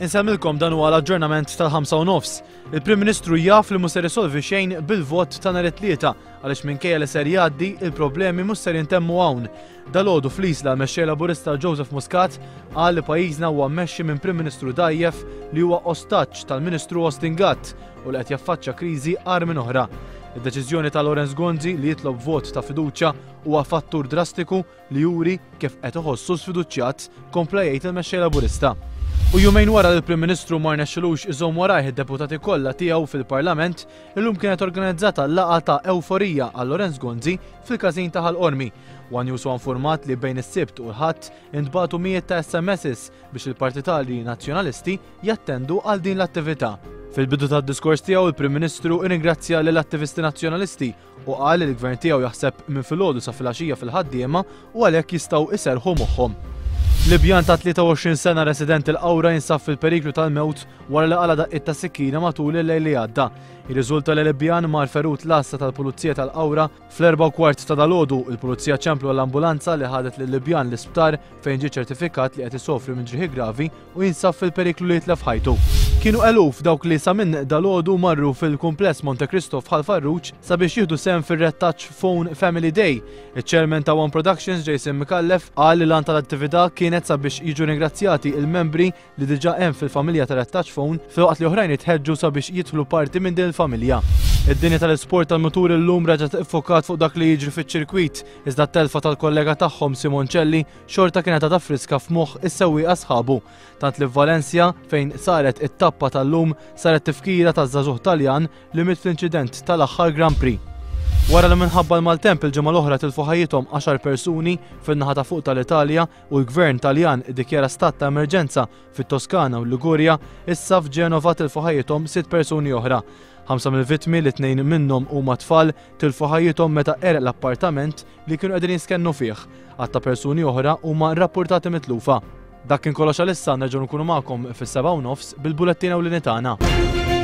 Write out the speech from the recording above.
Insemmilkom dan huwa l-aġġornament tal-5:30. Il-Prim Ministru jaf li mhux se risolvi xejn bil-vot ta' nhar it-tlieta għaliex minkejja li ser jgħaddi il-problemi mhux ser jintemmu hawn. Dalgħodu fl-Isla l-mexxej Laburista Joseph Muscat qal li pajjiżna huwa mmexxi minn Prim Ministru dgħajjef li huwa ostaġġ tal-Ministru ostingat u li qed jaffaċċja kriżi qar minn oħra. Id-deċiżjoni ta' Lawrence Gonzi li jitlob vot ta' fiduċja huwa fattur drastiku li juri kif qed iħossu sfiduċjat kompla jgħid il-mexxej Laburista. U jumejn wara li l-Prim Ministru ma rnexxilux iżomm warajh id-deputati kollha tiegħu fil-Parlament, illum kienet organizzata laqgħa ta' ewforija għal Lawrence Gonzi fil-każin ta' Ħall-Qormi. One News huwa infurmat li bejn is-Sibt u l-Ħadd intbagħtu mijiet ta' SMSs biex il-Partitali Nazzjonalisti jattendu għal din l-attività. Fil-bidu tad-diskors tiegħu il-Prim Ministru irringrazzja lill attivisti nazzjonalisti u qal li l-Gvern tiegħu jaħseb minn filgħodu sa filgħaxija fil-ħaddiema u għalhekk jistgħu iserħu moħħhom. Libjan ta' 23 sena resident il-Qawra jinsab fil-periklu tal-mewt wara li qala daqqit ta' sikkina matul il-lejl li għadda. Ir-riżulta li Libjan mar ferut l-assa tal-Pulizija tal-Qawra fl-4:15 ta' dalgħodu il-Pulizija ċemplu l-ambulanza li ħadet lil Libjan l-isptar fejn ġie ċertifikat li qed isofri minn ġrieħi gravi u jinsab fil-periklu li jitlef ħajtu. Kienu eluf dawk li sa minn dalgħodu marru fil-kumpless Monte Cristo f'Ħal Farruġ sabiex jieħdu sehem fir-Red Touch Phone Family Day. Iċ-Chairman ta' One Productions Jason Mikallef qal li l-għan tal-attività kienet sabiex jiġu ringrazzjati il-membri li diġà hemm fil-familja ta' Red Touch Phone filwaqt li oħrajn jitħeġġu sabiex jidħlu parti minn din il-familja. Id-dinja tal-isport tal-mutur illum reġgħet iffokat fuq dak li jiġri fiċ-ċirkwit, iżda t-telfa tal-kollega tagħhom Simoncelli xorta kienet ta' friska f'moħħ is-sewwieqa sħabu. Tant li f'Valencia fejn saret it-tappa tal-lum saret tifkira taż-żagħżugħ Taljan li mit fl-inċident tal-aħħar Grand Prix. Wara li minħabba l-maltemp il-ġimgħa l-oħra tilfu ħajjithom 10 persuni fin-naħa ta' fuq tal-Italja u l-Gvern Taljan iddikjara stat ta' emerġenza fit-Toskana u l-Ligurja, issa f'Ġenova tilfu ħajjithom 6 persuni oħra. 5 mill-vittmi li 2 minnhom huma tfal tilfu ħajjithom meta ereq l-appartament li kienu qegħdin jiskennu fih. Għatta persuni oħra huma rrappurtati mitlufa. Dak kien kollox għalissa, nerġgħu nkunu magħkom fis-7:30 bil-bulettin ewlieni tagħna.